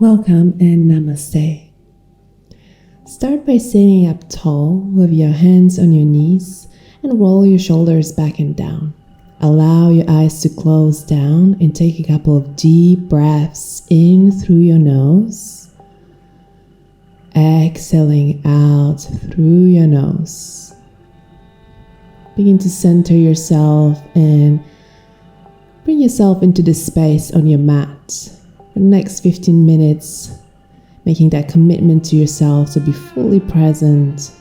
Welcome and namaste. Start by sitting up tall with your hands on your knees and roll your shoulders back and down. Allow your eyes to close down and take a couple of deep breaths in through your nose, exhaling out through your nose. Begin to center yourself and bring yourself into the space on your mat. For the next 15 minutes, making that commitment to yourself to be fully present,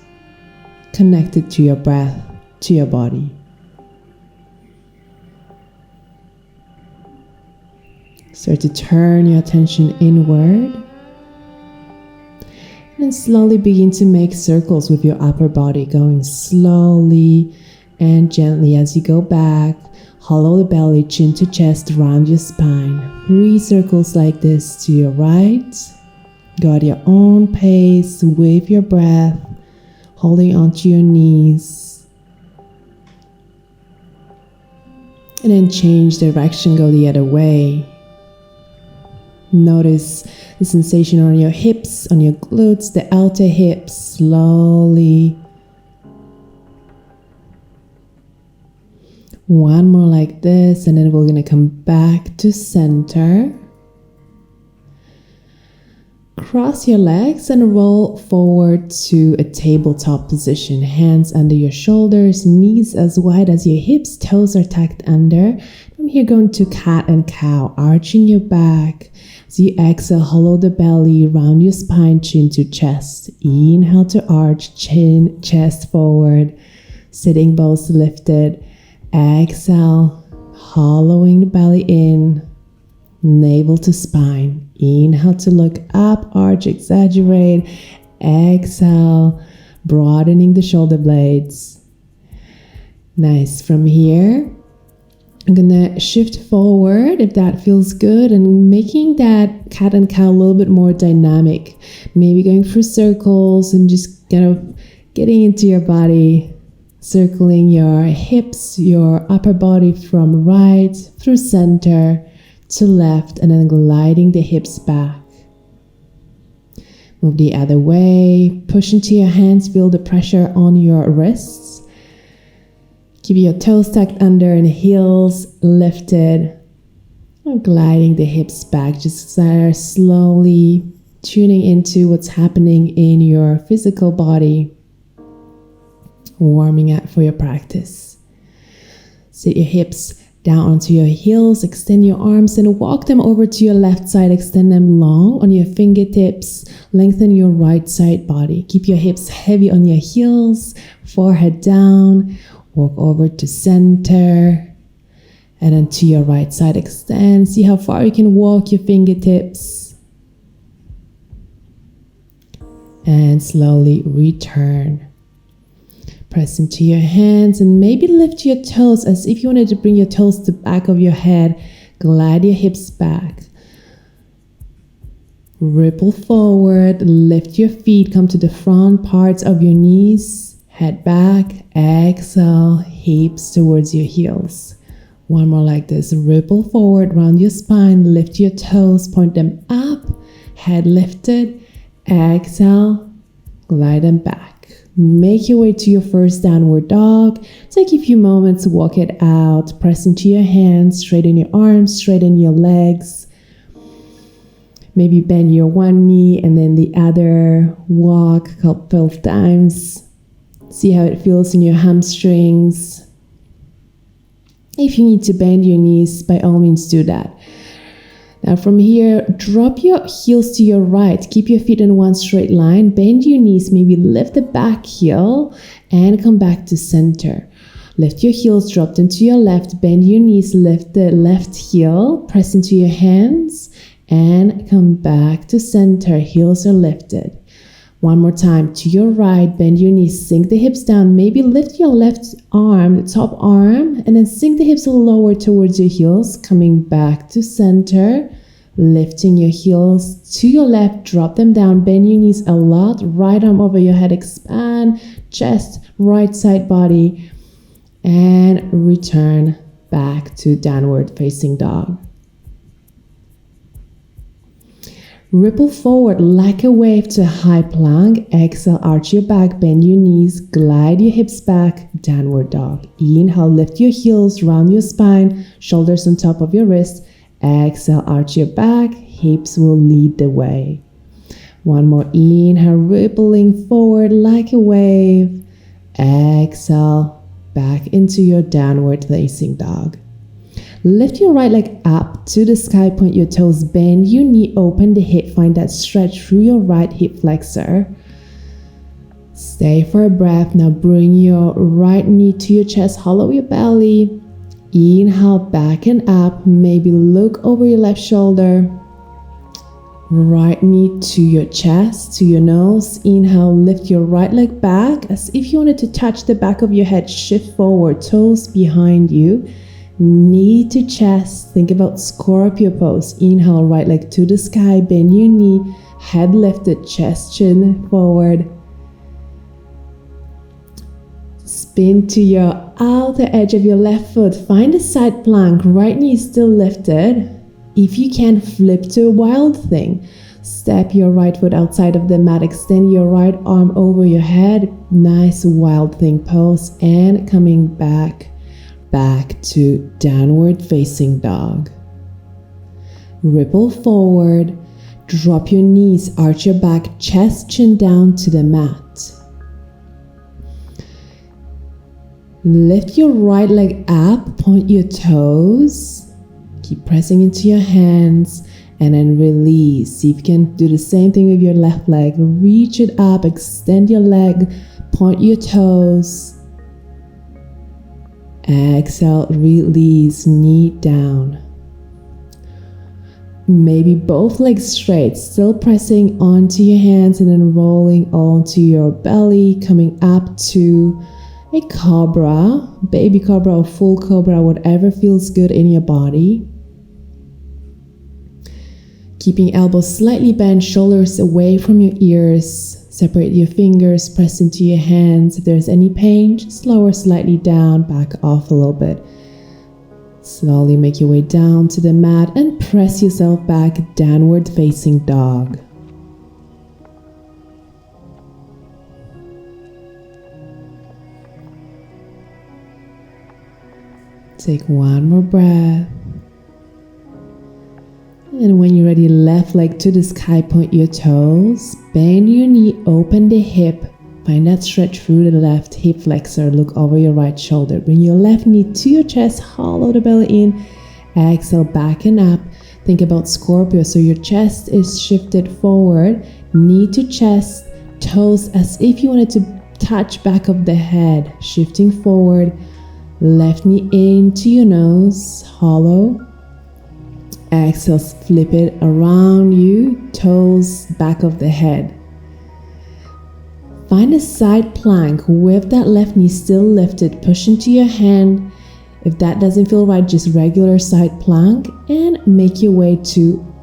connected to your breath, to your body. Start to turn your attention inward and slowly begin to make circles with your upper body, going slowly and gently as you go back. Hollow the belly, chin to chest, round your spine. 3 circles like this to your right. Go at your own pace with your breath, holding onto your knees. And then change direction, go the other way. Notice the sensation on your hips, on your glutes, the outer hips, slowly. One more like this, and then we're going to come back to center. Cross your legs and roll forward to a tabletop position. Hands under your shoulders, knees as wide as your hips, toes are tucked under. From here, going to cat and cow, arching your back. As you exhale, hollow the belly, round your spine, chin to chest. Inhale to arch, chin, chest forward, sitting bones lifted. Exhale, hollowing the belly in, navel to spine. Inhale to look up, arch, exaggerate. Exhale, broadening the shoulder blades. Nice. From here, I'm gonna shift forward if that feels good and making that cat and cow a little bit more dynamic. Maybe going for circles and just kind of getting into your body. Circling your hips, your upper body from right through center to left, and then gliding the hips back. Move the other way. Push into your hands, feel the pressure on your wrists. Keep your toes tucked under and heels lifted. And gliding the hips back. Just start slowly tuning into what's happening in your physical body. Warming up for your practice. Sit your hips down onto your heels, extend your arms and walk them over to your left side, extend them long on your fingertips, lengthen your right side body. Keep your hips heavy on your heels, forehead down, walk over to center, and then to your right side, extend. See how far you can walk your fingertips. And slowly return. Press into your hands and maybe lift your toes as if you wanted to bring your toes to the back of your head. Glide your hips back. Ripple forward, lift your feet, come to the front parts of your knees. Head back, exhale, hips towards your heels. One more like this. Ripple forward, round your spine, lift your toes, point them up. Head lifted, exhale, glide them back. Make your way to your first downward dog. Take a few moments to walk it out. Press into your hands, straighten your arms, straighten your legs. Maybe bend your one knee and then the other. Walk a couple of times. See how it feels in your hamstrings. If you need to bend your knees, by all means do that. Now from here, drop your heels to your right. Keep your feet in one straight line. Bend your knees, maybe lift the back heel and come back to center. Lift your heels, drop them to your left. Bend your knees, lift the left heel. Press into your hands and come back to center. Heels are lifted. One more time, to your right, bend your knees, sink the hips down. Maybe lift your left arm, the top arm, and then sink the hips a little lower towards your heels. Coming back to center, lifting your heels to your left, drop them down, bend your knees a lot. Right arm over your head, expand, chest, right side body, and return back to downward facing dog. Ripple forward like a wave to a high plank. Exhale, arch your back, bend your knees, glide your hips back, downward dog. Inhale, lift your heels, round your spine, shoulders on top of your wrist. Exhale, arch your back, hips will lead the way. One more inhale, rippling forward like a wave. Exhale, back into your downward facing dog. Lift your right leg up to the sky, point your toes, bend your knee, open the hip, find that stretch through your right hip flexor. Stay for a breath. Now bring your right knee to your chest, hollow your belly. Inhale, back and up, maybe look over your left shoulder. Right knee to your chest, to your nose. Inhale, lift your right leg back as if you wanted to touch the back of your head, shift forward, toes behind you. Knee to chest, think about scorpio pose. Inhale, right leg to the sky, bend your knee, head lifted, chest chin forward. Spin to your outer edge of your left foot, find a side plank, right knee still lifted. If you can, flip to a wild thing. Step your right foot outside of the mat, extend your right arm over your head, nice wild thing pose, and coming back to downward facing dog. Ripple forward, drop your knees, arch your back, chest chin down to the mat. Lift your right leg up, point your toes, keep pressing into your hands, and then release. See if you can do the same thing with your left leg. Reach it up, extend your leg, point your toes. Exhale, release, knee down. Maybe both legs straight, still pressing onto your hands and then rolling onto your belly, coming up to a cobra, baby cobra or full cobra, whatever feels good in your body. Keeping elbows slightly bent, shoulders away from your ears. Separate your fingers, press into your hands. If there's any pain, just lower slightly down, back off a little bit. Slowly make your way down to the mat and press yourself back, downward facing dog. Take one more breath. And when you're ready, left leg to the sky, point your toes, bend your knee, open the hip, find that stretch through the left hip flexor, look over your right shoulder, bring your left knee to your chest, hollow the belly in, exhale, back and up. Think about Scorpio, so your chest is shifted forward, knee to chest, toes as if you wanted to touch back of the head, shifting forward, left knee into your nose, hollow. Exhale, flip it around you, toes back of the head. Find a side plank with that left knee still lifted, push into your hand. If that doesn't feel right, just regular side plank and make your way to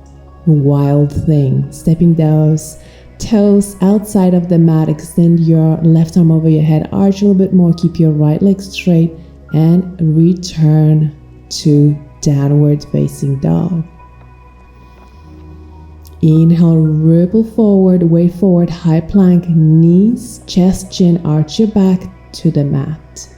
wild thing. Stepping those toes outside of the mat, extend your left arm over your head, arch a little bit more, keep your right leg straight and return to downward facing dog. Inhale, ripple forward, way forward, high plank, knees, chest, chin, arch your back to the mat.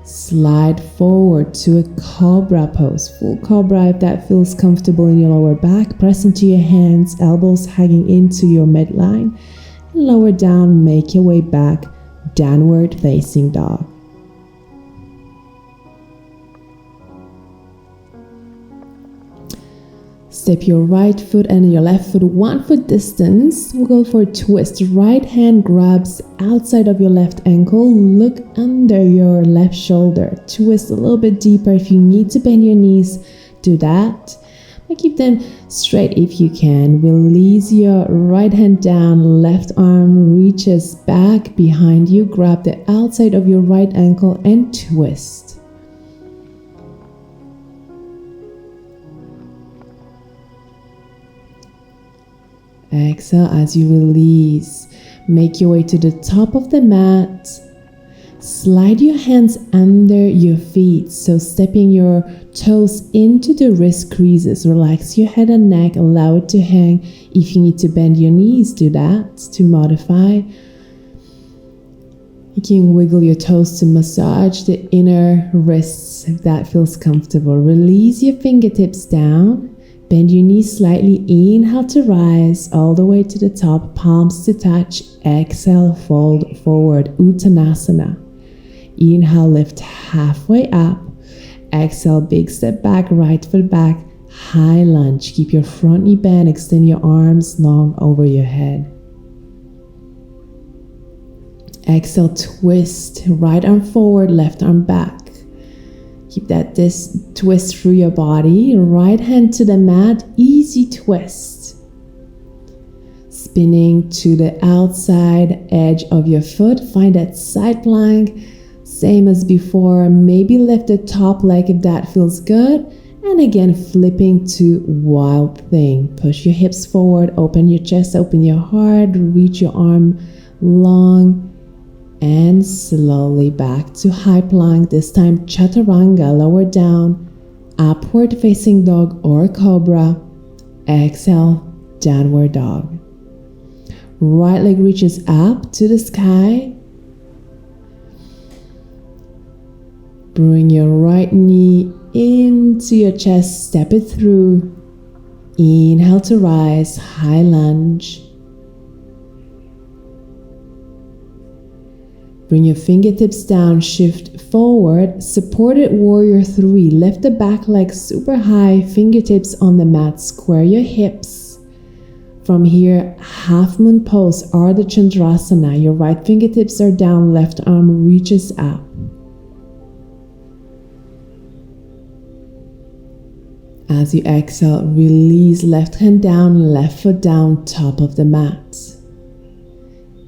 Slide forward to a cobra pose, full cobra if that feels comfortable in your lower back. Press into your hands, elbows hanging into your midline. Lower down, make your way back, downward facing dog. Step your right foot and your left foot 1 foot distance. We'll go for a twist. Right hand grabs outside of your left ankle. Look under your left shoulder. Twist a little bit deeper. If you need to bend your knees, do that. But keep them straight if you can. Release your right hand down. Left arm reaches back behind you. Grab the outside of your right ankle and twist. Exhale as you release. Make your way to the top of the mat. Slide your hands under your feet, so stepping your toes into the wrist creases. Relax your head and neck, allow it to hang. If you need to bend your knees, do that to modify. You can wiggle your toes to massage the inner wrists if that feels comfortable. Release your fingertips down. Bend your knees slightly. Inhale to rise all the way to the top, palms to touch. Exhale, fold forward, Uttanasana. Inhale, lift halfway up. Exhale, big step back, right foot back, high lunge. Keep your front knee bent, extend your arms long over your head. Exhale, twist, right arm forward, left arm back. Keep that twist through your body. Right hand to the mat, easy twist. Spinning to the outside edge of your foot. Find that side plank. Same as before. Maybe lift the top leg if that feels good. And again, flipping to wild thing. Push your hips forward, open your chest, open your heart, reach your arm long. And slowly back to high plank. This time chaturanga, lower down, upward facing dog or cobra. Exhale, downward dog. Right leg reaches up to the sky. Bring your right knee into your chest, step it through. Inhale to rise, high lunge. Bring your fingertips down, shift forward, supported warrior 3. Lift the back leg super high, fingertips on the mat, square your hips. From here, half moon pose, Ardha Chandrasana. Your right fingertips are down, left arm reaches up. As you exhale, release left hand down, left foot down, top of the mat.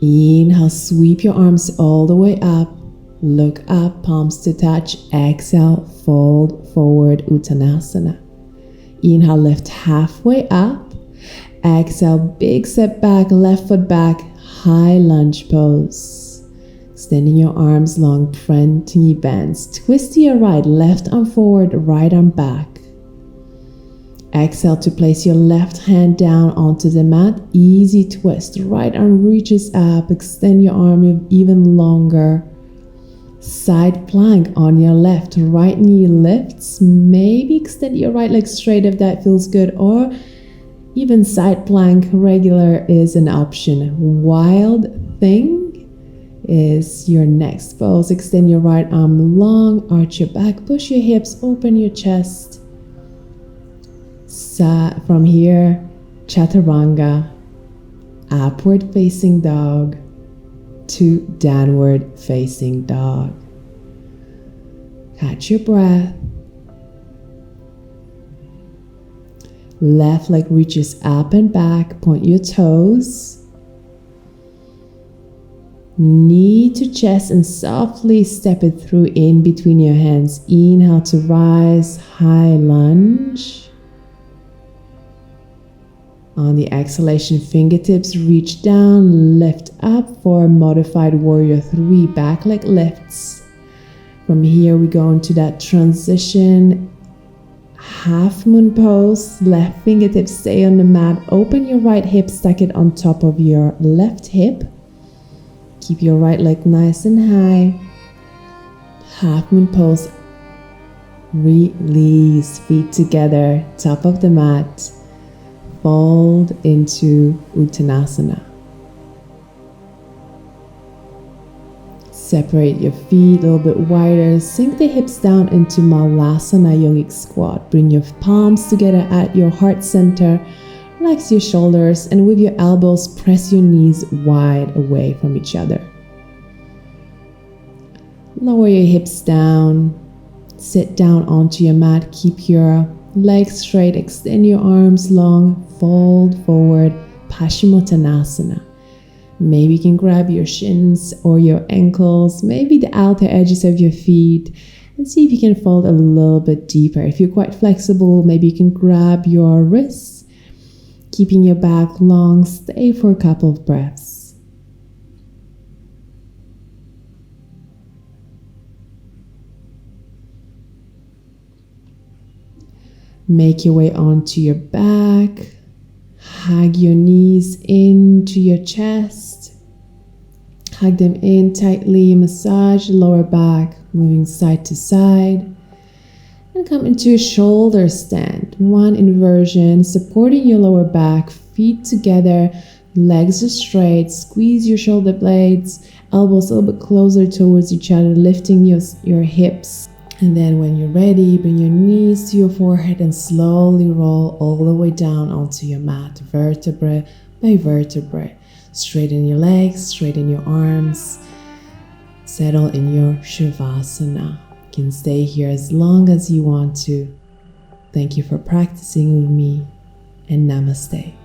Inhale, sweep your arms all the way up. Look up, palms to touch. Exhale, fold forward, Uttanasana. Inhale, lift halfway up. Exhale, big step back, left foot back, high lunge pose. Extending your arms long, front knee bends. Twist to your right, left arm forward, right arm back. Exhale to place your left hand down onto the mat. Easy twist. Right arm reaches up. Extend your arm even longer. Side plank on your left. Right knee lifts. Maybe extend your right leg straight if that feels good. Or even side plank regular is an option. Wild thing is your next pose. Extend your right arm long. Arch your back. Push your hips. Open your chest. From here, chaturanga, upward facing dog to downward facing dog. Catch your breath. Left leg reaches up and back, point your toes. Knee to chest and softly step it through in between your hands. Inhale to rise, high lunge. On the exhalation, fingertips reach down, lift up for modified warrior 3, back leg lifts. From here, we go into that transition half moon pose. Left fingertips stay on the mat. Open your right hip, stack it on top of your left hip. Keep your right leg nice and high. Half moon pose. Release, feet together, top of the mat. Fold into Uttanasana. Separate your feet a little bit wider. Sink the hips down into Malasana Yogic Squat. Bring your palms together at your heart center. Relax your shoulders and with your elbows, press your knees wide away from each other. Lower your hips down. Sit down onto your mat. Keep your legs straight. Extend your arms long. Fold forward, Paschimottanasana. Maybe you can grab your shins or your ankles, maybe the outer edges of your feet, and see if you can fold a little bit deeper. If you're quite flexible, maybe you can grab your wrists, keeping your back long. Stay for a couple of breaths. Make your way onto your back. Hug your knees into your chest. Hug them in tightly. Massage the lower back, moving side to side. And come into a shoulder stand. One inversion, supporting your lower back, feet together, legs are straight. Squeeze your shoulder blades, elbows a little bit closer towards each other, lifting your hips. And then when you're ready, bring your knees to your forehead and slowly roll all the way down onto your mat, vertebra by vertebra. Straighten your legs, straighten your arms. Settle in your Shavasana. You can stay here as long as you want to. Thank you for practicing with me, and namaste.